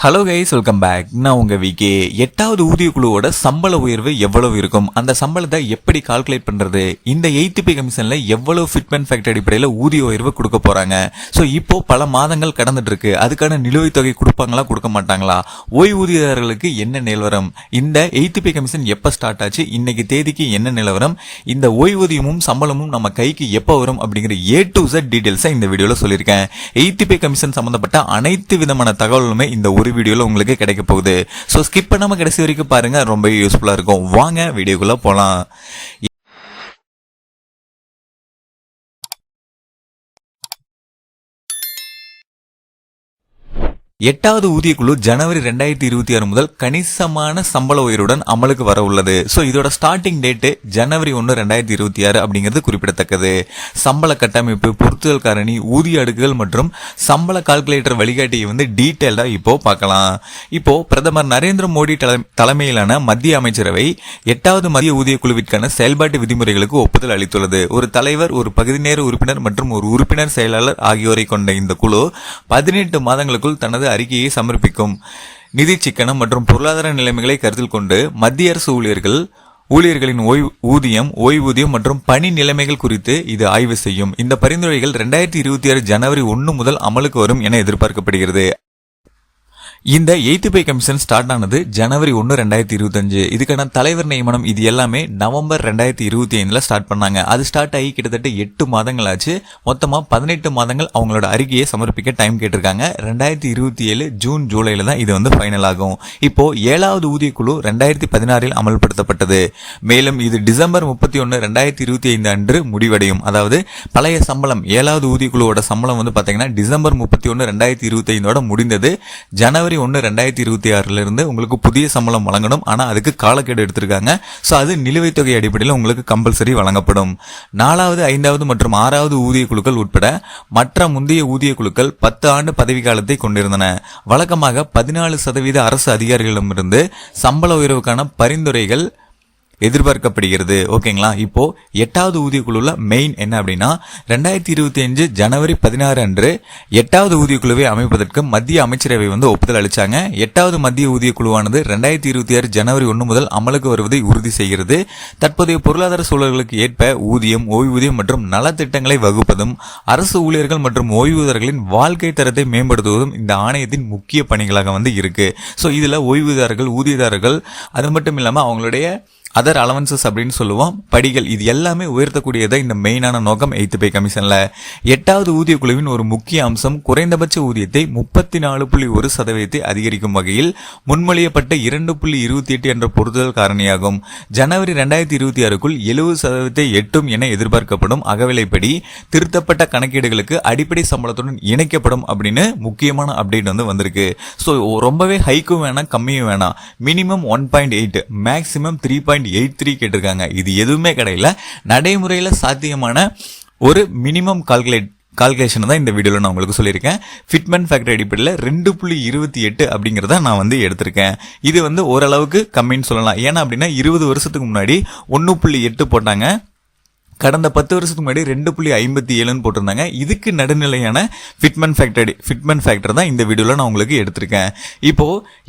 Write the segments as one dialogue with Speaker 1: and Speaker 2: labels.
Speaker 1: Hello guys, welcome back. நான் உங்க VK. 8வது ஊதிய குழுவோட சம்பள உயர்வு எவ்வளவு இருக்கும், அந்த சம்பளத்தை எப்படி கால்குலேட் பண்றது, இந்த 8th பே கமிஷன்ல எவ்வளவு ஃபிட்மென்ட் ஃபேக்டர் அடிப்படையில் ஊதிய உயர்வு கொடுக்க போறாங்க. ஸோ இப்போ பல மாதங்கள் கடந்துட்டு இருக்கு. அதுக்கான நிலுவைத் தொகை கொடுப்பாங்களா கொடுக்க மாட்டாங்களா, ஓய்வூதியர்களுக்கு என்ன நிலவரம், இந்த 8th பே கமிஷன் எப்ப ஸ்டார்ட் ஆச்சு, இன்னைக்கு தேதிக்கு என்ன நிலவரம், இந்த ஓய்வூதியமும் சம்பளமும் நம்ம கைக்கு எப்போ வரும் அப்படிங்கிற A to Z டீடைல்ஸை இந்த வீடியோல சொல்லியிருக்கேன். 8th பே கமிஷன் சம்பந்தப்பட்ட அனைத்து விதமான தகவலுமே இந்த ஒரு வீடியோல உங்களுக்கு கிடைக்க போகுது. சோ ஸ்கிப் பண்ணாம கடைசி வரைக்கும் பாருங்க, ரொம்ப யூஸ்ஃபுல்லா இருக்கும். வாங்க வீடியோக்குள்ள போலாம். 8வது ஊதியக்குழு ஜனவரி 2026 முதல் கணிசமான சம்பள உயர்வுடன் அமலுக்கு வர உள்ளது. ஸோ இதோட ஸ்டார்டிங் டேட்டு ஜனவரி 1, 2026 அப்படிங்கிறது குறிப்பிடத்தக்கது. சம்பள கட்டமைப்பு, பொருத்துதல் காரணி, ஊதிய அடுக்குகள் மற்றும் சம்பள கால்குலேட்டர் வழிகாட்டியை டீட்டெயில்டா இப்போ பார்க்கலாம். இப்போ பிரதமர் நரேந்திர மோடி தலைமையிலான மத்திய அமைச்சரவை 8வது மத்திய ஊதிய குழுவிற்கான செயல்பாட்டு விதிமுறைகளுக்கு ஒப்புதல் அளித்துள்ளது. ஒரு தலைவர், ஒரு பகுதி நேர உறுப்பினர் மற்றும் ஒரு உறுப்பினர் செயலாளர் ஆகியோரை கொண்ட இந்த குழு 18 மாதங்களுக்குள் தனது அறிக்கையை சமர்ப்பிக்கும். நிதி சிக்கனம் மற்றும் பொருளாதார நிலைமைகளை கருத்தில் கொண்டு மத்திய அரசு ஊழியர்களின் ஊதியம், ஓய்வூதியம் மற்றும் பணி நிலைமைகள் குறித்து இது ஆய்வு செய்யும். இந்த பரிந்துரைகள் 2026 ஜனவரி 1 முதல் அமலுக்கு வரும் என எதிர்பார்க்கப்படுகிறது. இந்த 8th பே கமிஷன் ஸ்டார்ட் ஆனது ஜனவரி 1, 2025. இதுக்கான தலைவர் நியமனம் இது எல்லாமே நவம்பர் 2025 ஸ்டார்ட் பண்ணாங்க. அது ஸ்டார்ட் ஆகி கிட்டத்தட்ட 8 மாதங்கள் ஆச்சு. மொத்தமா 18 மாதங்கள் அவங்களோட அறிக்கையை சமர்ப்பிக்க டைம் கேட்டிருக்காங்க. 2027 ஜூன் ஜூலைல தான் இது ஃபைனல் ஆகும். இப்போ 7வது ஊதிய குழு 2016 அமல்படுத்தப்பட்டது. மேலும் இது டிசம்பர் 31, 2025 அன்று முடிவடையும். அதாவது பழைய சம்பளம் 7வது ஊதிய குழுவோட சம்பளம் பாத்தீங்கன்னா டிசம்பர் 31, 2025 முடிந்தது. ஜனவரி 1, 2026 இருந்து உங்களுக்கு புதிய சம்பளம் வழங்கணும். ஆனா அதுக்கு காலக்கெடு எடுத்திருக்காங்க. சோ அது நிலுவைத் தொகை அடிப்படையில் உங்களுக்கு கம்பல்சரி வழங்கப்படும். 4வது, 5வது மற்றும் 6வது ஊதிய குழுக்கள் உட்பட மற்ற முந்தைய ஊதிய குழுக்கள் 10 ஆண்டு பதவிக்காலத்தை கொண்டிருந்தன. வழக்கமாக 14% அரசு அதிகாரிகளிடமிருந்து சம்பள உயர்வுக்கான பரிந்துரைகள் எதிர்பார்க்கப்படுகிறது. ஓகேங்களா. இப்போ 8வது ஊதிய குழுல மெயின் என்ன அப்படின்னா, 2025 ஜனவரி 16 அன்று 8வது ஊதிய குழுவை அமைப்பதற்கு மத்திய அமைச்சரவை ஒப்புதல் அளிச்சாங்க. 8வது மத்திய ஊதிய குழுவானது 2026 ஜனவரி 1 முதல் அமலுக்கு வருவதை உறுதி செய்கிறது. தற்போதைய பொருளாதார சூழல்களுக்கு ஏற்ப ஊதியம், ஓய்வூதியம் மற்றும் நலத்திட்டங்களை வகுப்பதும் அரசு ஊழியர்கள் மற்றும் ஓய்வூதியர்களின் வாழ்க்கை தரத்தை மேம்படுத்துவதும் இந்த ஆணையத்தின் முக்கிய பணிகளாக இருக்கு. சோ இதுல ஓய்வூதியர்கள், ஊதியதாரர்கள், அது மட்டும் இல்லாம அவங்களுடைய அதர் அலவன்சஸ் அப்படின்னு சொல்லுவோம், படிகள், இது எல்லாமே உயர்த்தக்கூடியதை இந்த மெயினான நோக்கம் 8th பே கமிஷன்ல. 8வது ஊதிய குழுவின் ஒரு முக்கிய அம்சம் குறைந்தபட்ச ஊதியத்தை 34.1% அதிகரிக்கும் வகையில் முன்மொழியப்பட்ட 2.28 என்ற பொருத்துதல் காரணியாகும். ஜனவரி 2026க்குள் 70% எட்டும் என எதிர்பார்க்கப்படும் அகவிலைப்படி திருத்தப்பட்ட கணக்கீடுகளுக்கு அடிப்படை சம்பளத்துடன் இணைக்கப்படும் அப்படின்னு முக்கியமான அப்டேட் வந்திருக்கு. ஸோ ரொம்பவே ஹைக்கும் வேணாம், கம்மியும் வேணாம், மினிமம் 1.8, மேக்சிமம் 3.83 கேட்டிருக்காங்க. இது எதுவுமே கிடையாது. நடைமுறையில சாத்தியமான ஒரு மினிமம் கால்குலேஷன் தான் இந்த வீடியோல நான் உங்களுக்கு சொல்லியிருக்கேன். ஃபிட்மென்ட் ஃபேக்டர் அடிப்படையில் 2.28 அப்படிங்கறத நான் எடுத்திருக்கேன். இது ஓரளவுக்கு கம்மின்னு சொல்லலாம். ஏன்னா அப்படின்னா 20 வருஷத்துக்கு முன்னாடி 1.8 போட்டாங்க. கடந்த 10 வருஷத்துக்கு முன்னாடி 2.57 போட்டிருந்தாங்க. இதுக்கு நடுநிலையான ஃபிட்மென்ட் ஃபேக்டர் தான் இந்த வீடியோல நான் உங்களுக்கு எடுத்திருக்கேன். இப்போ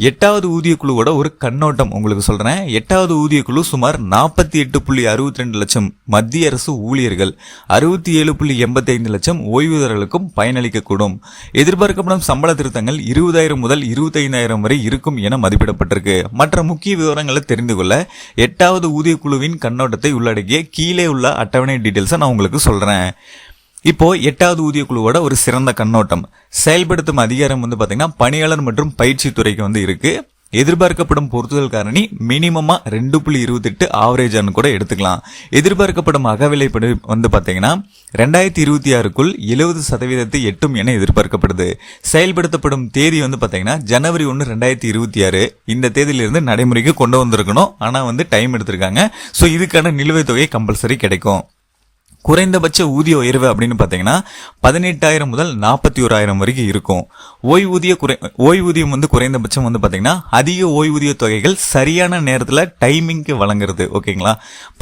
Speaker 1: 8வது ஊதிய குழுவோட ஒரு கண்ணோட்டம் உங்களுக்கு சொல்றேன். 8வது ஊதிய குழு சுமார் 48.62 லட்சம் மத்திய அரசு ஊழியர்கள், 67.85 லட்சம் ஓய்வூதியர்களுக்கும் பயனளிக்கக்கூடும். எதிர்பார்க்கப்படும் சம்பள திருத்தங்கள் 20,000 முதல் 25,000 வரை இருக்கும் என மதிப்பிடப்பட்டிருக்கு. மற்ற முக்கிய விவரங்களை தெரிந்து கொள்ள 8வது ஊதிய குழுவின் கண்ணோட்டத்தை உள்ளடக்கிய கீழே உள்ள அட்டவணை டீடைல்ஸ் நான் உங்களுக்கு சொல்றேன். இப்போ 8வது ஊதிய குழுவோட ஒரு சிறந்த கண்ணோட்டம். செயல்படுத்தும் அதிகாரம் பாத்தீங்கன்னா பணியாளர் மற்றும் பயிற்சி துறைக்கு இருக்கு. எதிர்பார்க்கப்படும் பொருத்துதல் காரணி மினிமமா 2.28 ஆவரேஜான்னு கூட எடுத்துக்கலாம். எதிர்பார்க்கப்படும் அகவிலைப்படி பாத்தீங்கன்னா 2026க்குள் 70% எட்டும் என எதிர்பார்க்கப்படுது. செயல்படுத்தப்படும் தேதி பாத்தீங்கன்னா ஜனவரி 1, 2026. இந்த தேதியிலிருந்து நடைமுறைக்கு கொண்டு வந்திருக்கணும். ஆனா டைம் எடுத்திருக்காங்க. சோ இதுக்கான நிலுவைத் தொகை கம்பல்சரி கிடைக்கும். குறைந்தபட்ச ஊதிய உயர்வு அப்படின்னு பார்த்தீங்கன்னா 18,000 முதல் 41,000 வரைக்கும் இருக்கும். ஓய்வூதியம் வந்து குறைந்தபட்சம் வந்து பார்த்தீங்கன்னா அதிக ஓய்வூதிய தொகைகள் சரியான நேரத்தில் டைமிங்க்கு வழங்குறது. ஓகேங்களா?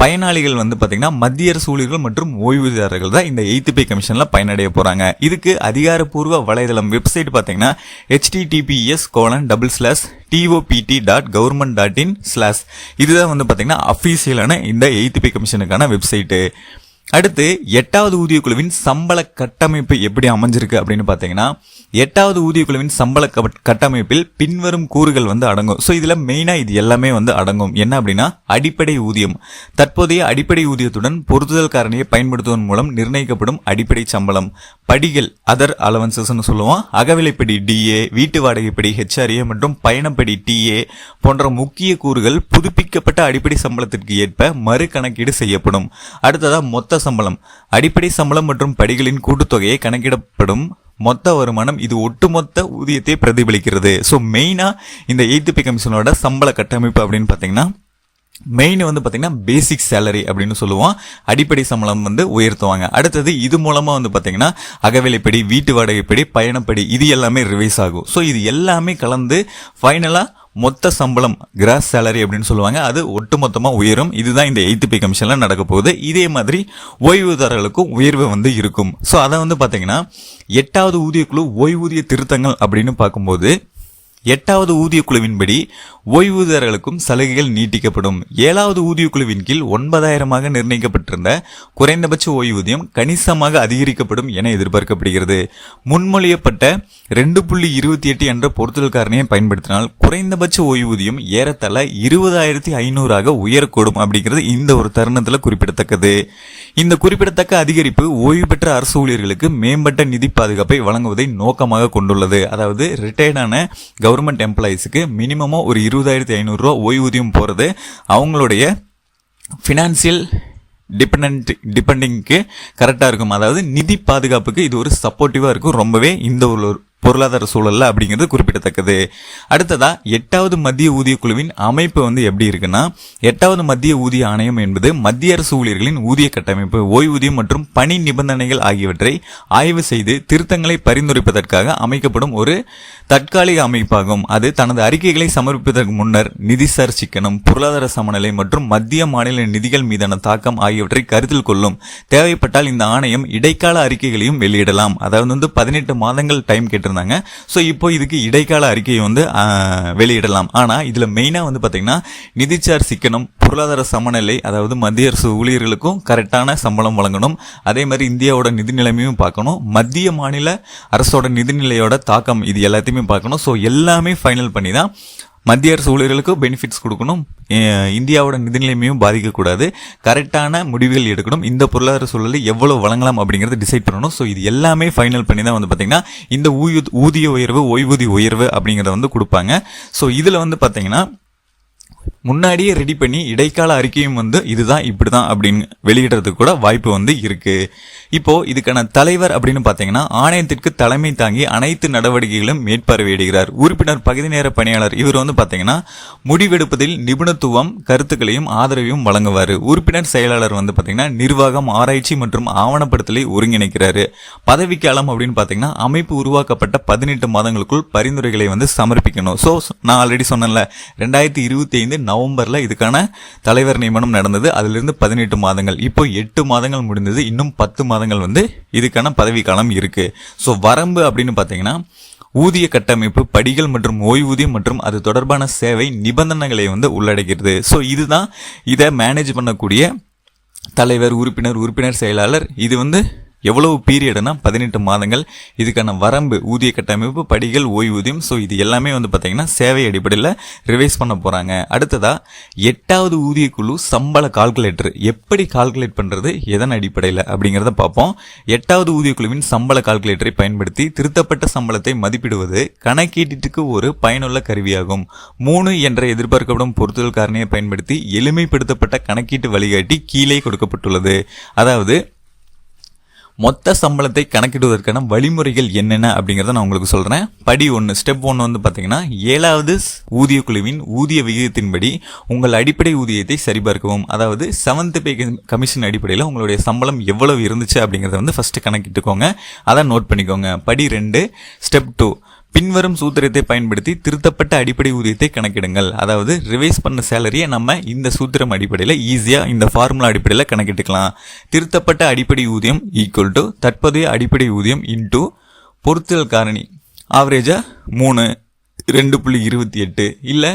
Speaker 1: பயனாளிகள் வந்து பார்த்தீங்கன்னா மத்திய அரசு ஊழியர்கள் மற்றும் ஓய்வூதியர்கள் தான் இந்த 8th பே கமிஷன்ல பயனடைய போறாங்க. இதுக்கு அதிகாரப்பூர்வ வலைதளம் வெப்சைட் பார்த்தீங்கன்னா https://topt.government.in/ இதுதான் வந்து பார்த்தீங்கன்னா அஃபீஷியலான இந்த 8th பே கமிஷனுக்கான வெப்சைட்டு. அடுத்து 8வது ஊதிய குழுவின் சம்பள கட்டமைப்பு எப்படி அமைஞ்சிருக்கு அப்படின்னு பார்த்தீங்கன்னா 8வது ஊதிய குழுவின் சம்பள கட்டமைப்பில் பின்வரும் கூறுகள் வந்து அடங்கும். ஸோ இதில் மெயினாக இது எல்லாமே வந்து அடங்கும். என்ன அப்படின்னா அடிப்படை ஊதியம், தற்போதைய அடிப்படை ஊதியத்துடன் பொருத்துதல் காரணியை பயன்படுத்துவதன் மூலம் நிர்ணயிக்கப்படும் அடிப்படை சம்பளம், படிகள் அதர் அலவன்சஸ்ன்னு சொல்லுவோம், அகவிலைப்படி DA, வீட்டு வாடகைப்படி HRA மற்றும் பயணப்படி TA போன்ற முக்கிய கூறுகள் புதுப்பிக்கப்பட்ட அடிப்படை சம்பளத்திற்கு ஏற்ப மறு கணக்கீடு செய்யப்படும். அடுத்ததா மொத்த சம்பளம், அடிப்படை சம்பளம் மற்றும் படிகளின் கூட்டுத்தொகையை கணக்கிடப்படும் மொத்த வருமானம். இது ஒட்டுமொத்த ஊதியத்தை பிரதிபலிக்கிறது. ஸோ மெயினா இந்த 8th பே கமிஷனோட சம்பள கட்டமைப்பு அப்படின்னு பார்த்தீங்கன்னா மெயின் வந்து பார்த்தீங்கன்னா பேசிக் சேலரி அப்படின்னு சொல்லுவோம். அடிப்படை சம்பளம் வந்து உயர்த்துவாங்க. அடுத்தது இது மூலமா வந்து பார்த்தீங்கன்னா அகவிலைப்படி, வீட்டு வாடகைப்படி, பயணப்படி இது எல்லாமே ரிவைஸ் ஆகும். ஸோ இது எல்லாமே கலந்து ஃபைனலா மொத்த சம்பளம் கிராஸ் சேலரி அப்படின்னு சொல்லுவாங்க, அது ஒட்டுமொத்தமா உயரும். இதுதான் இந்த 8th பே கமிஷன்ல நடக்க போகுது. இதே மாதிரி ஓய்வூதியர்களுக்கும் உயர்வு வந்து இருக்கும். ஸோ அதை வந்து பார்த்தீங்கன்னா 8வது ஊதிய குழு ஓய்வூதிய திருத்தங்கள் அப்படின்னு பார்க்கும்போது 8வது ஊதிய குழுவின்படி ஓய்வூதியர்களுக்கும் சலுகைகள் நீட்டிக்கப்படும். 7வது ஊதிய குழுவின் கீழ் 9,000 நிர்ணயிக்கப்பட்டிருந்த குறைந்தபட்ச ஓய்வூதியம் கணிசமாக அதிகரிக்கப்படும் என எதிர்பார்க்கப்படுகிறது. முன்மொழியப்பட்ட 2.28 என்ற பொருத்துதல் காரணியை பயன்படுத்தினால் குறைந்தபட்ச ஓய்வூதியம் ஏறத்தள 20,500 உயரக்கூடும் அப்படிங்கிறது இந்த ஒரு தருணத்தில் குறிப்பிடத்தக்கது. இந்த குறிப்பிடத்தக்க அதிகரிப்பு ஓய்வு பெற்ற அரசு ஊழியர்களுக்கு மேம்பட்ட நிதி பாதுகாப்பை வழங்குவதை நோக்கமாக கொண்டுள்ளது. அதாவது ரிட்டையர்டான கவர்மெண்ட் எம்ப்ளாயிஸ்க்கு மினிமமா ஒரு 20,500 ஓய்வூதியம் போறது அவங்களுடைய பினான்சியல் டிபெண்டிங்க்கு கரெக்டா இருக்கும். அதாவது நிதி பாதுகாப்புக்கு இது ஒரு சப்போர்ட்டிவா இருக்கும் ரொம்பவே இந்த ஒரு பொருளாதார சூழல்ல அப்படிங்கிறது குறிப்பிடத்தக்கது. அடுத்ததா 8வது மத்திய ஊதிய குழுவின் அமைப்பு வந்து எப்படி இருக்குன்னா 8வது மத்திய ஊதிய ஆணையம் என்பது மத்திய அரசு ஊழியர்களின் ஊதிய கட்டமைப்பு, ஓய்வூதியம் மற்றும் பணி நிபந்தனைகள் ஆகியவற்றை ஆய்வு செய்து திருத்தங்களை பரிந்துரைப்பதற்காக அமைக்கப்படும் ஒரு தற்காலிக அமைப்பாகும். அது தனது அறிக்கைகளை சமர்ப்பிப்பதற்கு முன்னர் நிதிசார் சிக்கனம், பொருளாதார சமநிலை மற்றும் மத்திய மாநில நிதிகள் மீதான தாக்கம் ஆகியவற்றை கருத்தில் கொள்ளும். தேவைப்பட்டால் இந்த ஆணையம் இடைக்கால அறிக்கைகளையும் வெளியிடலாம். அதாவது வந்து 18 மாதங்கள் டைம் கேட்டு சோ இப்போ இதுக்கு இடைக்கால அறிக்கையை வந்து வெளியிடலாம். ஆனா இதுல மெயினா வந்து பாத்தீங்கன்னா நிதிசார் சிக்கனம், பொருளாதார சமநிலை, அதாவது மத்திய அரசு ஊழியர்களுக்கும் கரெக்டான சம்பளம் வழங்கணும். அதே மாதிரி இந்தியாவோட நிதி நிலைமையும் பார்க்கணும், மத்திய மாநில அரசோட நிதிநிலையோட தாக்கம் இது எல்லாத்தையுமே பார்க்கணும். ஸோ எல்லாமே ஃபைனல் பண்ணி தான் மத்திய அரசு ஊழியர்களுக்கு பெனிஃபிட்ஸ் கொடுக்கணும், இந்தியாவோட நிதிநிலைமையும் பாதிக்கக்கூடாது, கரெக்டான முடிவுகள் எடுக்கணும், இந்த பொருளாதார சூழலில் எவ்வளவு வழங்கலாம் அப்படிங்கறத டிசைட் பண்ணணும். ஸோ இது எல்லாமே ஃபைனல் பண்ணி தான் வந்து பார்த்தீங்கன்னா இந்த ஊதிய உயர்வு, ஓய்வூதிய உயர்வு அப்படிங்கிறத வந்து கொடுப்பாங்க. ஸோ இதுல வந்து பார்த்தீங்கன்னா முன்னாடியே ரெடி பண்ணி இடைக்கால அறிக்கையும் வந்து இதுதான் இப்படிதான் அப்படின்னு வெளியிடுறதுக்கு கூட வாய்ப்பு வந்து இருக்கு. இப்போ இதுக்கான தலைவர் அப்படின்னு பாத்தீங்கன்னா ஆணையத்திற்கு தலைமை தாங்கி அனைத்து நடவடிக்கைகளும் மேற்பார்வையிடுகிறார். உறுப்பினர் பகுதி நேர பணியாளர் இவர் வந்து பாத்தீங்கன்னா முடிவெடுப்பதில் நிபுணத்துவம், கருத்துக்களையும் ஆதரவையும் வழங்குவார். உறுப்பினர் செயலாளர் வந்து பாத்தீங்கன்னா நிர்வாகம், ஆராய்ச்சி மற்றும் ஆவணப்படுத்தலை ஒருங்கிணைக்கிறாரு. பதவிக்காலம் அப்படின்னு பாத்தீங்கன்னா அமைப்பு உருவாக்கப்பட்ட 18 மாதங்களுக்குள் பரிந்துரைகளை வந்து சமர்ப்பிக்கணும். சோ நான் ஆல்ரெடி சொன்னேன்ல 2025 நவம்பர்ல இதுக்கான தலைவர் நியமனம் நடந்தது. அதுல இருந்து 18 மாதங்கள், இப்போ 8 மாதங்கள் முடிந்தது. இன்னும் 10 மாதங்கள் வந்து இதுக்கான பதவி காலம் இருக்கு. சோ வரம்பு அப்படின்னு பாத்தீங்கன்னா ஊதிய கட்டமைப்பு, படிகள் மற்றும் ஓய்வூதியம் மற்றும் அது தொடர்பான சேவை நிபந்தனைகளை வந்து உள்ளடக்கிறது. சோ இதுதான் இதை மேனேஜ் பண்ணக்கூடிய தலைவர், உறுப்பினர் செயலாளர். இது வந்து எவ்வளவு பீரியட்னா 18 மாதங்கள். இதுக்கான வரம்பு, ஊதிய கட்டமைப்பு, படிகள், ஓய்வூதியம். ஸோ இது எல்லாமே வந்து பார்த்தீங்கன்னா சேவை அடிப்படையில் ரிவைஸ் பண்ண போறாங்க. அடுத்ததா 8வது ஊதிய குழு சம்பள கால்குலேட்டர் எப்படி கால்குலேட் பண்றது, எதன் அடிப்படையில் அப்படிங்கிறத பார்ப்போம். 8வது ஊதிய குழுவின் சம்பள கால்குலேட்டரை பயன்படுத்தி திருத்தப்பட்ட சம்பளத்தை மதிப்பிடுவது கணக்கீட்டுக்கு ஒரு பயனுள்ள கருவியாகும். 3 என்ற எதிர்பார்க்கப்படும் பொருத்துதல் காரணியை பயன்படுத்தி எளிமைப்படுத்தப்பட்ட கணக்கீட்டு வழிகாட்டி கீழே கொடுக்கப்பட்டுள்ளது. அதாவது மொத்த சம்பளத்தை கணக்கிடுவதற்கான வழிமுறைகள் என்னென்ன அப்படிங்கறத நான் உங்களுக்கு சொல்றேன். படி 1 ஸ்டெப் 1 வந்து பாத்தீங்கன்னா 7வது ஊதிய குழுவின் ஊதிய விகிதத்தின்படி உங்கள் அடிப்படை ஊதியத்தை சரிபார்க்கவும். அதாவது 7th பே கமிஷன் அடிப்படையில் உங்களுடைய சம்பளம் எவ்வளவு இருந்துச்சு அப்படிங்கறத வந்து ஃபர்ஸ்ட் கணக்கிட்டுக்கோங்க. அதை நோட் பண்ணிக்கோங்க. படி 2 ஸ்டெப் 2 பின்வரும் சூத்திரத்தை பயன்படுத்தி திருத்தப்பட்ட அடிப்படை ஊதியத்தை கணக்கிடுங்கள். அதாவது ரிவைஸ் பண்ண சேலரியை நம்ம இந்த சூத்திரம் அடிப்படையில் ஈஸியா இந்த ஃபார்முலா அடிப்படையில் கணக்கிட்டுக்கலாம். திருத்தப்பட்ட அடிப்படை ஊதியம் ஈக்குவல் டு தற்போதைய அடிப்படை ஊதியம் இன்டூ பொருத்துதல் காரணி ஆவரேஜா 3 2.28 இல்ல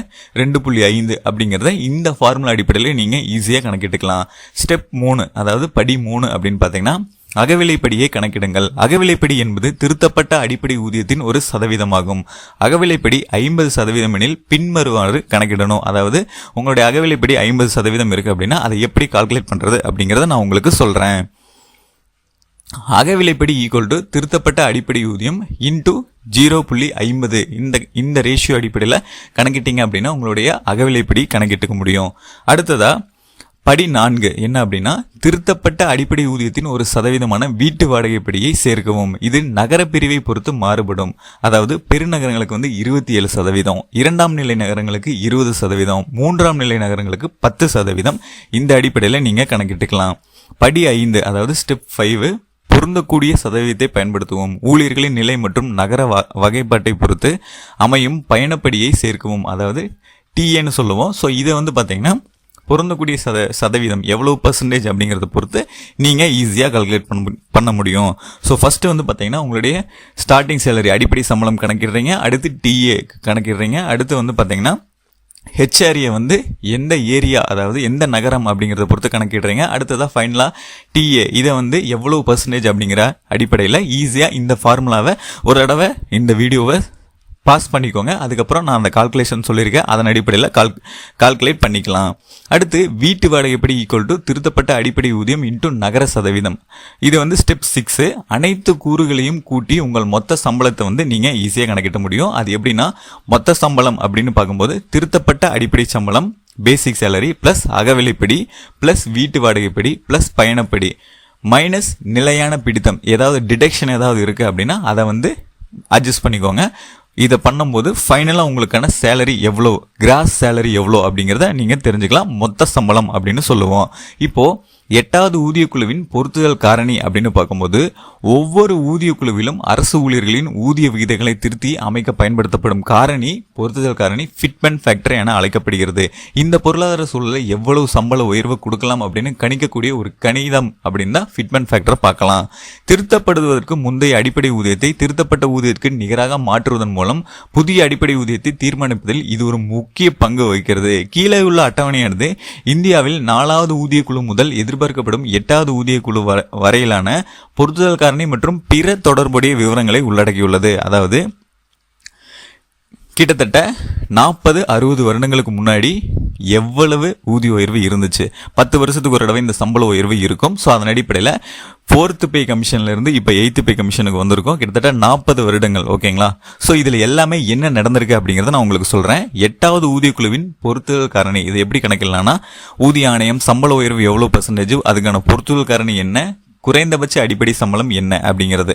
Speaker 1: 2.5 அப்படிங்கறத இந்த ஃபார்முலா அடிப்படையில் நீங்க ஈஸியா கணக்கிட்டுக்கலாம். ஸ்டெப் 3 அதாவது படி 3 அப்படின்னு பாத்தீங்கன்னா அகவிலைப்படியை கணக்கிடுங்கள். அகவிலைப்படி என்பது திருத்தப்பட்ட அடிப்படை ஊதியத்தின் ஒரு சதவீதமாகும். அகவிலைப்படி 50% எனில் பின்வருமாறு கணக்கிடணும். அதாவது உங்களுடைய அகவிலைப்படி 50% இருக்கு அப்படின்னா அதை எப்படி கால்குலேட் பண்றது அப்படிங்கறத நான் உங்களுக்கு சொல்றேன். அகவிலைப்படி ஈக்குவல் டு திருத்தப்பட்ட அடிப்படை ஊதியம் இன்டூ 0.50 இந்த ரேஷியோ அடிப்படையில் கணக்கிட்டீங்க அப்படின்னா உங்களுடைய அகவிலைப்படி கணக்கிட்டுக்க முடியும். அடுத்ததா படி 4 என்ன அப்படின்னா திருத்தப்பட்ட அடிப்படை ஊதியத்தின் ஒரு சதவீதமான வீட்டு வாடகைப்படியை சேர்க்கவும். இது நகர பிரிவை பொறுத்து மாறுபடும். அதாவது பெருநகரங்களுக்கு வந்து 27%, இரண்டாம் நிலை நகரங்களுக்கு 20%, மூன்றாம் நிலை நகரங்களுக்கு 10%. இந்த அடிப்படையில் நீங்க கணக்கிட்டுக்கலாம். படி 5 அதாவது ஸ்டெப் 5 பொருந்தக்கூடிய சதவீதத்தை பயன்படுத்துவோம். ஊழியர்களின் நிலை மற்றும் நகர வகைப்பாட்டை பொறுத்து அமையும் பயணப்படியை சேர்க்கவும். அதாவது டிஏன்னு சொல்லுவோம். ஸோ இதை வந்து பார்த்தீங்கன்னா பொருந்தக்கூடிய சதவீதம் எவ்வளவு பர்சன்டேஜ் அப்படிங்கறத பொறுத்து நீங்க ஈஸியா கால்குலேட் பண்ண முடியும். ஸோ ஃபர்ஸ்ட் வந்து பாத்தீங்கன்னா உங்களுடைய ஸ்டார்டிங் சேலரி அடிப்படை சம்பளம் கணக்கிடுறீங்க. அடுத்து டிஏ கணக்கிடுறீங்க. அடுத்து வந்து பாத்தீங்கன்னா ஹெச்ஆர்ஏ வந்து எந்த ஏரியா அதாவது எந்த நகரம் அப்படிங்கறத பொறுத்து கணக்கிடுறீங்க. அடுத்ததா ஃபைனலா டிஏ இதை வந்து எவ்வளவு பர்சன்டேஜ் அப்படிங்கிற அடிப்படையில் ஈஸியா இந்த ஃபார்முலாவை ஒரு தடவை இந்த வீடியோவை பாஸ் பண்ணிக்கோங்க. அதுக்கப்புறம் நான் அந்த கால்குலேஷன் சொல்லியிருக்கேன். அதன் அடிப்படையில் கால்குலேட் பண்ணிக்கலாம். அடுத்து வீட்டு வாடகைப்படி ஈக்குவல் டு திருத்தப்பட்ட அடிப்படை ஊதியம் இன்டூ நகர சதவீதம். இது வந்து ஸ்டெப் 6. அனைத்து கூறுகளையும் கூட்டி உங்கள் மொத்த சம்பளத்தை வந்து நீங்க ஈஸியா கணக்கிட்ட முடியும். அது எப்படின்னா மொத்த சம்பளம் அப்படின்னு பார்க்கும்போது திருத்தப்பட்ட அடிப்படை சம்பளம் பேசிக் சேலரி பிளஸ் அகவிலைப்படி பிளஸ் வீட்டு வாடகைப்படி பிளஸ் பயணப்படி மைனஸ் நிலையான பிடித்தம். ஏதாவது டிடக்ஷன் ஏதாவது இருக்கு அப்படின்னா அதை வந்து அட்ஜஸ்ட் பண்ணிக்கோங்க. இதை பண்ணும்போது ஃபைனலா உங்களுக்கான சேலரி எவ்வளோ, கிராஸ் சேலரி எவ்வளோ அப்படிங்கிறத நீங்க தெரிஞ்சுக்கலாம். மொத்த சம்பளம் அப்படின்னு சொல்லுவோம். இப்போ 8வது ஊதிய குழுவின் பொருத்துதல் காரணி அப்படின்னு பார்க்கும்போது ஒவ்வொரு ஊதிய குழுவிலும் அரசு ஊழியர்களின் ஊதிய விகிதங்களை திருத்தி அமைக்க பயன்படுத்தப்படும் காரணி பொருத்துதல் காரணி ஃபிட்மென்ட் ஃபேக்டர் என அழைக்கப்படுகிறது. இந்த பொருளாதார சூழலை எவ்வளவு சம்பள உயர்வு கொடுக்கலாம் அப்படின்னு கணிக்கக்கூடிய ஒரு கணிதம் அப்படின்னு தான் ஃபிட்மென்ட் ஃபேக்டர் பார்க்கலாம். திருத்தப்படுவதற்கு முந்தைய அடிப்படை ஊதியத்தை திருத்தப்பட்ட ஊதியத்திற்கு நிகராக மாற்றுவதன் மூலம் புதிய அடிப்படை ஊதியத்தை தீர்மானிப்பதில் இது ஒரு முக்கிய பங்கு வகிக்கிறது. கீழே உள்ள அட்டவணையானது இந்தியாவில் 4வது ஊதிய குழு முதல் எதிர்பார்க்கப்படும் 8வது ஊதிய குழு வரையிலான பொருத்துதல் காரணி மற்றும் பிற தொடர்புடைய விவரங்களை உள்ளடக்கியுள்ளது. அதாவது கிட்டத்தட்ட 40-60 வருடங்களுக்கு முன்னாடி எவ்வளவு ஊதிய உயர்வு இருந்துச்சு, 10 வருஷத்துக்கு ஒரு தடவை இந்த சம்பள உயர்வு இருக்கும். ஸோ அதன் அடிப்படையில் 4th பே கமிஷன்ல இருந்து இப்போ 8th பே கமிஷனுக்கு வந்திருக்கும். கிட்டத்தட்ட 40 வருடங்கள். ஓகேங்களா? ஸோ இதுல எல்லாமே என்ன நடந்திருக்கு அப்படிங்கறத நான் உங்களுக்கு சொல்றேன். 8வது ஊதிய குழுவின் பொருத்துதல் காரணி இதை எப்படி கணக்கிடலாம்னா ஊதிய ஆணையம் சம்பள உயர்வு எவ்வளவு பர்சன்டேஜ், அதுக்கான பொருத்துதல் காரணி என்ன, குறைந்தபட்ச அடிப்படை சம்பளம் என்ன அப்படிங்கிறது.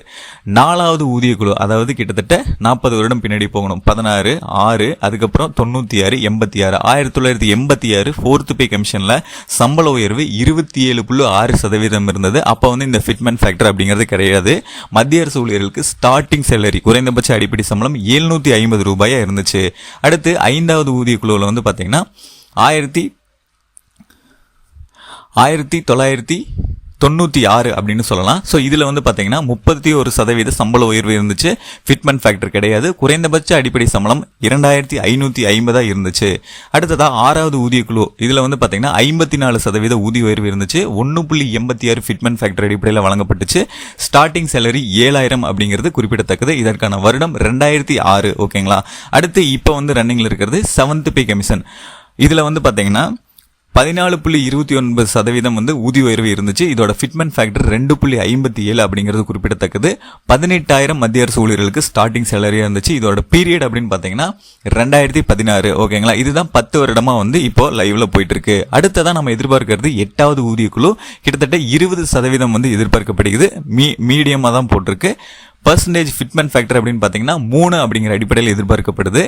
Speaker 1: 4வது ஊதிய குழு அதாவது கிட்டத்தட்ட 40 வருடம் பின்னாடி போகணும். 16, 6, அதுக்கப்புறம் 96, 86, 1986 4th பே கமிஷன்ல சம்பள உயர்வு 27.6% இருந்தது. அப்ப வந்து இந்த ஃபிட்மென்ட் ஃபேக்டர் அப்படிங்கிறது கிடையாது. மத்திய அரசு ஊழியர்களுக்கு ஸ்டார்டிங் சேலரி குறைந்தபட்ச அடிப்படை சம்பளம் 750 ரூபாயா இருந்துச்சு. அடுத்து 5வது ஊதிய குழுவில் வந்து பாத்தீங்கன்னா 1996 அப்படின்னு சொல்லலாம். ஸோ இதுல வந்து பாத்தீங்கன்னா 31% சம்பள உயர்வு இருந்துச்சு. ஃபிட்மென்ட் ஃபேக்டர் கிடையாது. குறைந்தபட்ச அடிப்படை சம்பளம் 2550 இருந்துச்சு. அடுத்ததா 6வது ஊதிய குழு இதுல வந்து பாத்தீங்கன்னா 54% ஊதிய உயர்வு இருந்துச்சு. 1.86 ஃபிட்மென்ட் ஃபேக்டர் அடிப்படையில் வழங்கப்பட்டுச்சு. ஸ்டார்டிங் சேலரி 7000 அப்படிங்கிறது குறிப்பிடத்தக்கது. இதற்கான வருடம் 2006. ஓகேங்களா? அடுத்து இப்ப வந்து ரன்னிங்ல இருக்கிறது 7th பே கமிஷன். இதுல வந்து பாத்தீங்கன்னா 14.29% வந்து ஊதிய உயர்வு இருந்துச்சு. இதோட ஃபிட்மென்ட் ஃபேக்டர் 2.57 அப்படிங்கிறது குறிப்பிடத்தக்கது. 18,000 மத்திய அரசு ஊழியர்களுக்கு ஸ்டார்டிங் சேலரியா இருந்துச்சு. இதோட பீரியட் அப்படின்னு பாத்தீங்கன்னா 2016. ஓகேங்களா, இதுதான் 10 வருடமா வந்து இப்போ லைவ்ல போயிட்டு இருக்கு. அடுத்ததான் நம்ம எதிர்பார்க்கிறது 8வது ஊதியக்குழு. கிட்டத்தட்ட 20% வந்து எதிர்பார்க்கப்படுகிறது. மீடியமா தான் போட்டிருக்கு. பர்சன்டேஜ் ஃபிட்மென்ட் ஃபேக்டர் அப்படின்னு பாத்தீங்கன்னா 3 அப்படிங்கிற அடிப்படையில் எதிர்பார்க்கப்படுது.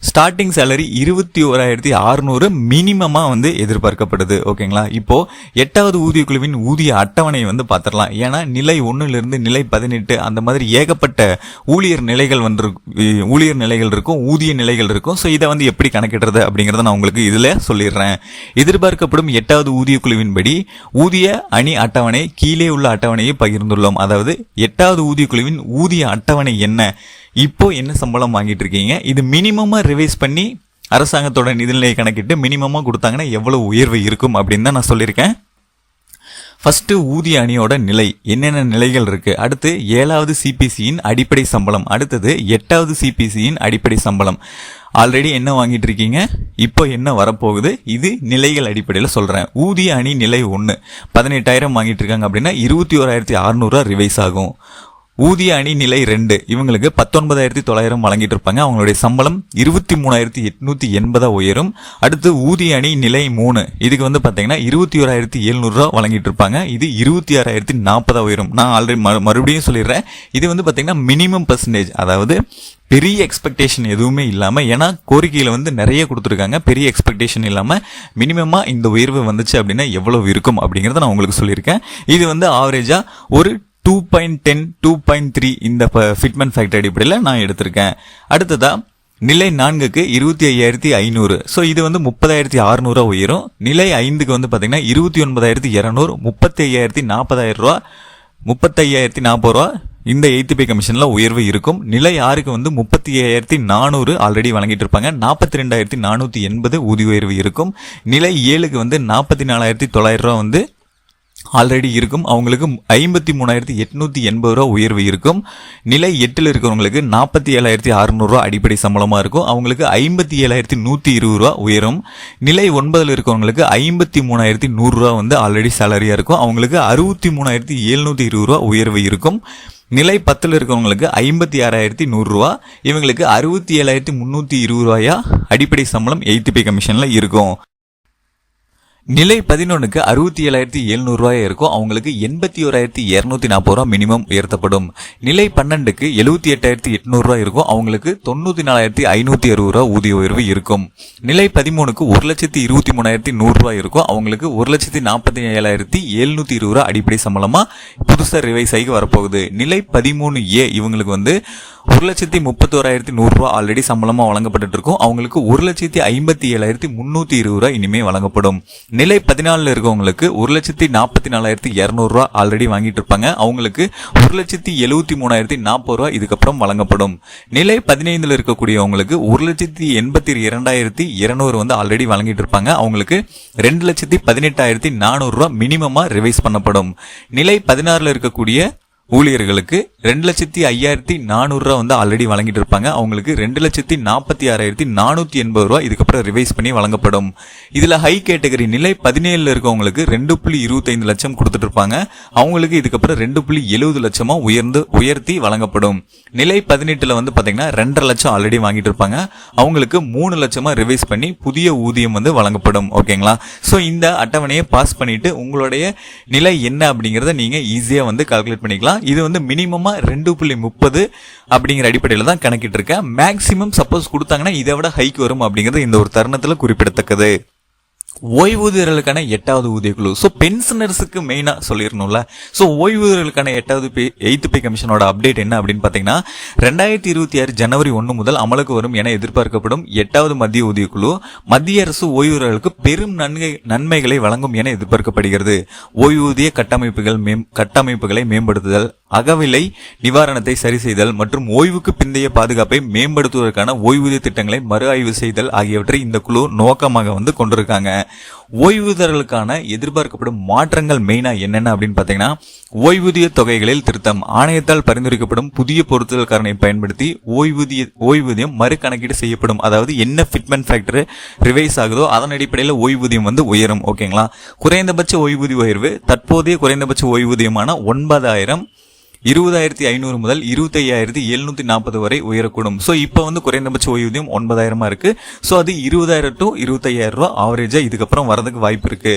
Speaker 1: ஸ்டார்டிங் சேலரி 21,600 மினிமமா வந்து எதிர்பார்க்கப்படுது. ஓகேங்களா, இப்போ 8வது ஊதிய குழுவின் ஊதிய அட்டவணை வந்து பாத்திரலாம். ஏன்னா நிலை 1 இருந்து நிலை 18 அந்த மாதிரி ஏகப்பட்ட ஊழியர் நிலைகள் இருக்கும், ஊதிய நிலைகள் இருக்கும். சோ இதை வந்து எப்படி கணக்கிடுறது அப்படிங்கறத நான் உங்களுக்கு இதுல சொல்லிடுறேன். எதிர்பார்க்கப்படும் 8வது ஊதிய குழுவின்படி ஊதிய அணி அட்டவணை கீழே உள்ள அட்டவணையை பகிர்ந்துள்ளோம். அதாவது 8வது ஊதிய குழுவின் ஊதிய அட்டவணை என்ன, இப்போ என்ன சம்பளம் வாங்கிட்டு இருக்கீங்க, இது மினிமமா ரிவைஸ் பண்ணி அரசாங்கத்தோட நிதிநிலையை கணக்கிட்டு மினிமமா கொடுத்தாங்கன்னா எவ்வளவு உயர்வு இருக்கும் அப்படின்னு தான் நான் சொல்லியிருக்கேன். ஃபர்ஸ்ட் ஊதிய அணியோட நிலை என்னென்ன நிலைகள் இருக்கு, அடுத்து 7வது சிபிசியின் அடிப்படை சம்பளம், அடுத்தது 8வது சிபிசியின் அடிப்படை சம்பளம். ஆல்ரெடி என்ன வாங்கிட்டு இருக்கீங்க, இப்போ என்ன வரப்போகுது, இது நிலைகள் அடிப்படையில் சொல்றேன். ஊதிய அணி நிலை 1 18,000 வாங்கிட்டு இருக்காங்க அப்படின்னா 21,600 ரிவைஸ் ஆகும். ஊதிய அணி நிலை 2 இவங்களுக்கு 19,900 வழங்கிட்டு இருப்பாங்க. அவங்களுடைய சம்பளம் 23,880 உயரும். அடுத்து ஊதிய அணி நிலை 3 இதுக்கு வந்து பாத்தீங்கன்னா 21,700 வழங்கிட்டு இருப்பாங்க. இது 26,040 உயரும். நான் ஆல்ரெடி மறுபடியும் சொல்லிடுறேன், இது வந்து பாத்தீங்கன்னா மினிமம் பர்சன்டேஜ், அதாவது பெரிய எக்ஸ்பெக்டேஷன் எதுவுமே இல்லாம, ஏன்னா கோரிக்கையில வந்து நிறைய கொடுத்துருக்காங்க. பெரிய எக்ஸ்பெக்டேஷன் இல்லாம மினிமமா இந்த உயர்வு வந்துச்சு அப்படின்னா எவ்வளவு இருக்கும் அப்படிங்கறத நான் உங்களுக்கு சொல்லியிருக்கேன். இது வந்து ஆவரேஜா ஒரு 2.10 2.3 இந்த ஃபிட்மென்ட் ஃபேக்டர் அடிப்படையில் நான் எடுத்திருக்கேன். அடுத்ததா நிலை 4க்கு 25,500. ஸோ இது வந்து 30,600 உயரும். நிலை 5க்கு வந்து பாத்தீங்கன்னா 29,200, 35,040 ரூபா இந்த 8th பே கமிஷன்ல உயர்வு இருக்கும். நிலை 6க்கு வந்து 35,400 ஆல்ரெடி வழங்கிட்டு இருப்பாங்க. 42,480 ஊதிய உயர்வு இருக்கும். நிலை 7க்கு வந்து 44,900 வந்து ஆல்ரெடி இருக்கும். அவங்களுக்கு 53,880 உயர்வு இருக்கும். நிலை 8ல் இருக்கிறவங்களுக்கு 47,600 அடிப்படை சம்பளமா இருக்கும். அவங்களுக்கு 57,120 உயரும். நிலை 9ல் இருக்கிறவங்களுக்கு 53,100 வந்து ஆல்ரெடி சேலரியா இருக்கும். அவங்களுக்கு 63,720 உயர்வு இருக்கும். நிலை 10ல் இருக்கிறவங்களுக்கு 56,100, இவங்களுக்கு 67,320 அடிப்படை சம்பளம் 8th பே கமிஷன்ல இருக்கும். நிலை 11க்கு 67,700 இருக்கும். அவங்களுக்கு 81,240 மினிமம் உயர்த்தப்படும். நிலை 12க்கு 78,800 இருக்கும். அவங்களுக்கு 94,560 ஊதிய உயர்வு இருக்கும். நிலை 13க்கு 1,23,100 இருக்கும். அவங்களுக்கு 1,47,720 அடிப்படை சம்பளமா புதுசா ரிவைஸ் ஆகி வரப்போகுது. நிலை 13A இவங்களுக்கு வந்து 1,31,100 ஆல்ரெடி சம்பளமா வழங்கப்பட்டு இருக்கும். அவங்களுக்கு 1,57,320 இனிமே வழங்கப்படும். நிலை 14ல் இருக்கவங்களுக்கு 1,44,200 ஆல்ரெடி வாங்கிட்டு இருப்பாங்க. அவங்களுக்கு 1,73,040 இதுக்கப்புறம் வழங்கப்படும். நிலை 15ல் இருக்கக்கூடியவங்களுக்கு 1,82,200 வந்து ஆல்ரெடி வழங்கிட்டு இருப்பாங்க. அவங்களுக்கு 2,18,400 மினிமமா ரிவைஸ் பண்ணப்படும். நிலை 16ல் இருக்கக்கூடிய ஊழியர்களுக்கு 2,05,400 வந்து ஆல்ரெடி வழங்கிட்டு இருப்பாங்க. அவங்களுக்கு 2,46,480 இதுக்கப்புறம் ரிவைஸ் பண்ணி வழங்கப்படும். இதுல ஹை கேட்டகரி நிலை 17ல் இருக்கவங்களுக்கு 2.25 லட்சம் கொடுத்துட்டு இருப்பாங்க. அவங்களுக்கு இதுக்கப்புறம் 2.70 லட்சமா உயர்த்தி வழங்கப்படும். நிலை 18ல வந்து பாத்தீங்கன்னா 2.5 லட்சம் ஆல்ரெடி வாங்கிட்டு இருப்பாங்க. அவங்களுக்கு 3 லட்சமா ரிவைஸ் பண்ணி புதிய ஊதியம் வந்து வழங்கப்படும். ஓகேங்களா, சோ இந்த அட்டவணையை பாஸ் பண்ணிட்டு உங்களுடைய நிலை என்ன அப்படிங்கறத நீங்க ஈஸியா வந்து கால்குலேட் பண்ணிக்கலாம். இது வந்து மினிமமா 2.30 அப்படிங்கிற அடிப்படையில தான் கணக்கிட்டு இருக்கேன். மேக்சிமம் சப்போஸ் கொடுத்தாங்கன்னா இதை விட ஹைக் வரும் அப்படிங்கிறது இந்த ஒரு தருணத்துல குறிப்பிடத்தக்கது. ஓய்வூதியர்களுக்கான 8வது ஊதியக்குழு. சோ பென்ஷனர்ஸுக்கு மெயினா சொல்லிடணும்ல. சோ ஓய்வூதியர்களுக்கான 8th பே கமிஷனோட அப்டேட் என்ன அப்படின்னு பாத்தீங்கன்னா 2026 ஜனவரி 1 முதல் அமலுக்கு வரும் என எதிர்பார்க்கப்படும் 8வது மத்திய ஊதியக்குழு மத்திய அரசு ஓய்வூதியர்களுக்கு பெரும் நன்மைகளை வழங்கும் என எதிர்பார்க்கப்படுகிறது. ஓய்வூதிய கட்டமைப்புகளை மேம்படுத்துதல், அகவிலை நிவாரணத்தை சரி செய்தல் மற்றும் ஓய்வுக்கு பிந்தைய பாதுகாப்பை மேம்படுத்துவதற்கான ஓய்வூதிய திட்டங்களை மறு ஆய்வு செய்தல் ஆகியவற்றை இந்த குழு நோக்கமாக வந்து கொண்டிருக்காங்க. ஓய்வூதியர்களுக்கான எதிர்பார்க்கப்படும் மாற்றங்கள் மெயினா என்னென்ன அப்படின்னு பாத்தீங்கன்னா, ஓய்வூதிய தொகைகளில் திருத்தம். ஆணையத்தால் பரிந்துரைக்கப்படும் புதிய பொருத்துதல் காரணியை பயன்படுத்தி ஓய்வூதியம் மறுகணக்கீடு செய்யப்படும். அதாவது என்ன ஃபிட்மென்ட் ஃபேக்டர் ரிவைஸ் ஆகுதோ அதன் அடிப்படையில் ஓய்வூதியம் உயரும். ஓகேங்களா. குறைந்தபட்ச ஓய்வூதிய உயர்வு தற்போதைய குறைந்தபட்ச ஓய்வூதியமான 9,000 20,500 முதல் 25,740 வரை உயரக்கூடும். ஸோ இப்போ குறைந்தபட்ச ஓய்வூதியம் 9,000 இருக்கு. ஸோ அது 20,000 to 25,000 ரூபாய் ஆவரேஜா இதுக்கப்புறம் வரதுக்கு வாய்ப்பு இருக்கு.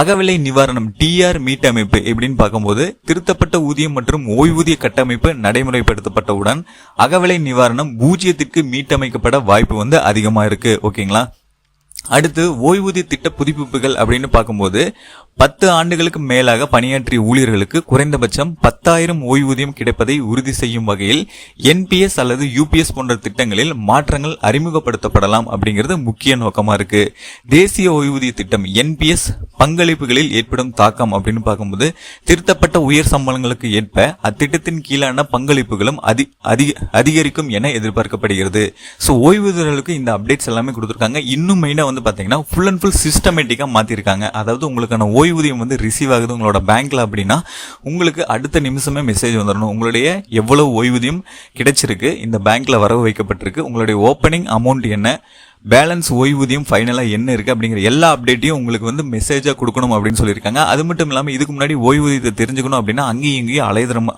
Speaker 1: அகவிலை நிவாரணம் டிஆர் மீட்டமைப்பு எப்படின்னு பார்க்கும்போது, திருத்தப்பட்ட ஊதியம் மற்றும் ஓய்வூதிய கட்டமைப்பு நடைமுறைப்படுத்தப்பட்டவுடன் அகவிலை நிவாரணம் 0க்கு மீட்டமைக்கப்பட வாய்ப்பு அதிகமா இருக்கு. ஓகேங்களா. அடுத்து ஓய்வூதிய திட்ட புதுப்பிப்புகள் அப்படின்னு பார்க்கும்போது, 10 ஆண்டுகளுக்கு மேலாக பணியாற்றிய ஊழியர்களுக்கு குறைந்தபட்சம் 10,000 ஓய்வூதியம் கிடைப்பதை உறுதி செய்யும் வகையில் என்பிஎஸ் அல்லது யூபிஎஸ் போன்ற திட்டங்களில் மாற்றங்கள் அறிமுகப்படுத்தப்படலாம் அப்படிங்கிறது முக்கிய நோக்கமா இருக்கு. தேசிய ஓய்வூதிய திட்டம் என்பிஎஸ் பங்களிப்புகளில் ஏற்படும் தாக்கம் அப்படின்னு பார்க்கும்போது, திருத்தப்பட்ட உயர் சம்பளங்களுக்கு ஏற்ப அத்திட்டத்தின் கீழான பங்களிப்புகளும் அதிகரிக்கும் என எதிர்பார்க்கப்படுகிறது. ஸோ ஓய்வூதியர்களுக்கு இந்த அப்டேட்ஸ் எல்லாமே கொடுத்திருக்காங்க. இன்னும் மெயினா பாத்தீங்கன்னா ஃபுல் அண்ட் ஃபுல் சிஸ்டமேட்டிக்கா மாத்திருக்காங்க. அதாவது உங்களுக்கான ஓய்வூதியம் ரிசீவ் ஆகுது உங்களோட பேங்க்ல அப்படின்னா உங்களுக்கு அடுத்த நிமிஷமே மெசேஜ் வந்துடணும். உங்களுடைய எவ்வளவு ஓய்வூதியம் கிடைச்சிருக்கு, இந்த பேங்க்ல வரவு வைக்கப்பட்டிருக்கு, உங்களுடைய ஓப்பனிங் அமௌண்ட் என்ன, பேலன்ஸ் ஓய்வூதியம் ஃபைனலா என்ன இருக்கு அப்படிங்கிற எல்லா அப்டேட்டையும் உங்களுக்கு மெசேஜா கொடுக்கணும் அப்படின்னு சொல்லியிருக்காங்க. அது மட்டும் இல்லாம இதுக்கு முன்னாடி ஓய்வூதியத்தை தெரிஞ்சுக்கணும் அப்படின்னா அங்கேயும் இங்கேயும்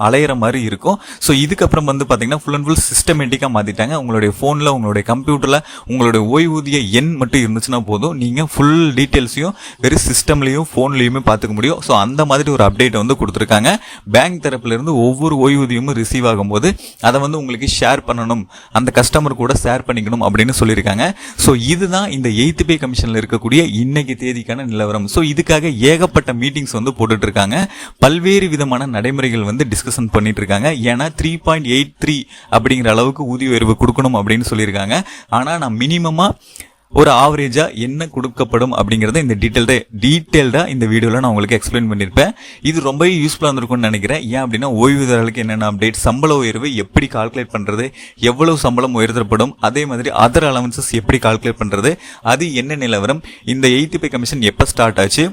Speaker 1: அலையிற மாதிரி இருக்கும். ஸோ இதுக்கப்புறம் பாத்தீங்கன்னா ஃபுல் அண்ட் ஃபுல் சிஸ்டமேட்டிக்கா மாத்திட்டாங்க. உங்களுடைய போன்ல, உங்களுடைய கம்ப்யூட்டர்ல உங்களுடைய ஓய்வூதிய எண் மட்டும் இருந்துச்சுன்னா போதும், நீங்க ஃபுல் டீடைல்ஸையும் வெறும் சிஸ்டம்லயும் போன்லயுமே பாத்துக்க முடியும். ஸோ அந்த மாதிரி ஒரு அப்டேட் கொடுத்திருக்காங்க. பேங்க் தரப்புல இருந்து ஒவ்வொரு ஓய்வூதியமும் ரிசீவ் ஆகும்போது அதை உங்களுக்கு ஷேர் பண்ணணும், அந்த கஸ்டமர் கூட ஷேர் பண்ணிக்கணும் அப்படின்னு சொல்லியிருக்காங்க. சோ இதுதான் இந்த 8th பே கமிஷன்ல இருக்கக்கூடிய இன்னைக்கு தேதிக்கான நிலவரம். சோ இதுக்காக ஏகப்பட்ட மீட்டிங்ஸ் போட்டுட்டு இருக்காங்க. பல்வேறு விதமான நடைமுறைகள் டிஸ்கஷன் பண்ணிட்டு இருக்காங்க. ஏன்னா 3.83 அப்படிங்கிற அளவுக்கு ஊதிய உயர்வு கொடுக்கணும் அப்படின்னு சொல்லியிருக்காங்க. ஆனா நான் மினிமமா ஒரு ஆவரேஜா என்ன கொடுக்கப்படும் அப்படிங்கறத இந்த டீடைல்டா இந்த வீடியோல நான் உங்களுக்கு எக்ஸ்பிளைன் பண்ணிருப்பேன். இது ரொம்ப யூஸ்ஃபுல்லா இருந்திருக்கும்னு நினைக்கிறேன். ஏன் அப்படின்னா ஓய்வூதியர்களுக்கு என்னென்ன அப்டேட், சம்பள உயர்வு எப்படி கால்குலேட் பண்றது, எவ்வளவு சம்பளம் உயர்த்தப்படும், அதே மாதிரி அதர் அலவன்சஸ் எப்படி கால்குலேட் பண்றது, அது என்ன நிலவரம், இந்த 8th பே கமிஷன் எப்ப ஸ்டார்ட் ஆச்சு,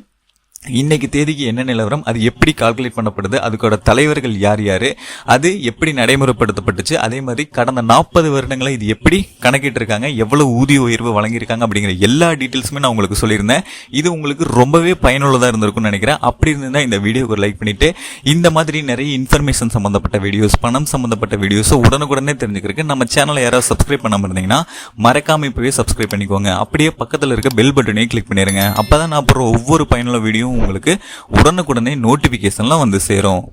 Speaker 1: இன்னைக்கு தேதிக்கு என்ன நிலவரம், அது எப்படி கால்குலேட் பண்ணப்படுது, அதுக்கோட தலைவர்கள் யார் யாரு, அது எப்படி நடைமுறைப்படுத்தப்பட்டுச்சு, அதே மாதிரி கடந்த 40 வருடங்களை இது எப்படி கணக்கிட்டு இருக்காங்க, எவ்வளவு ஊதிய உயர்வு வழங்கியிருக்காங்க அப்படிங்கிற எல்லா டீட்டெயில்ஸுமே நான் உங்களுக்கு சொல்லியிருந்தேன். இது உங்களுக்கு ரொம்பவே பயனுள்ளதா இருந்திருக்கும்னு நினைக்கிறேன். அப்படி இருந்தா இந்த வீடியோக்கு ஒரு லைக் பண்ணிட்டு இந்த மாதிரி நிறைய இன்ஃபர்மேஷன் சம்பந்தப்பட்ட வீடியோஸ், பணம் சம்பந்தப்பட்ட வீடியோஸ் உடனுக்குடனே தெரிஞ்சுக்கிறதுக்கு நம்ம சேனலை யாராவது சப்ஸ்கிரைப் பண்ணாம இருந்தீங்கன்னா மறக்காம இப்பவே சப்ஸ்கிரைப் பண்ணிக்கோங்க. அப்படியே பக்கத்துல இருக்க பெல் பட்டனையும் கிளிக் பண்ணிருங்க. அப்பதான் நான் அப்புறம் ஒவ்வொரு பயனுள்ள வீடியோ உங்களுக்கு உடனுக்குடனே நோட்டிபிகேஷன்லாம் சேரும்.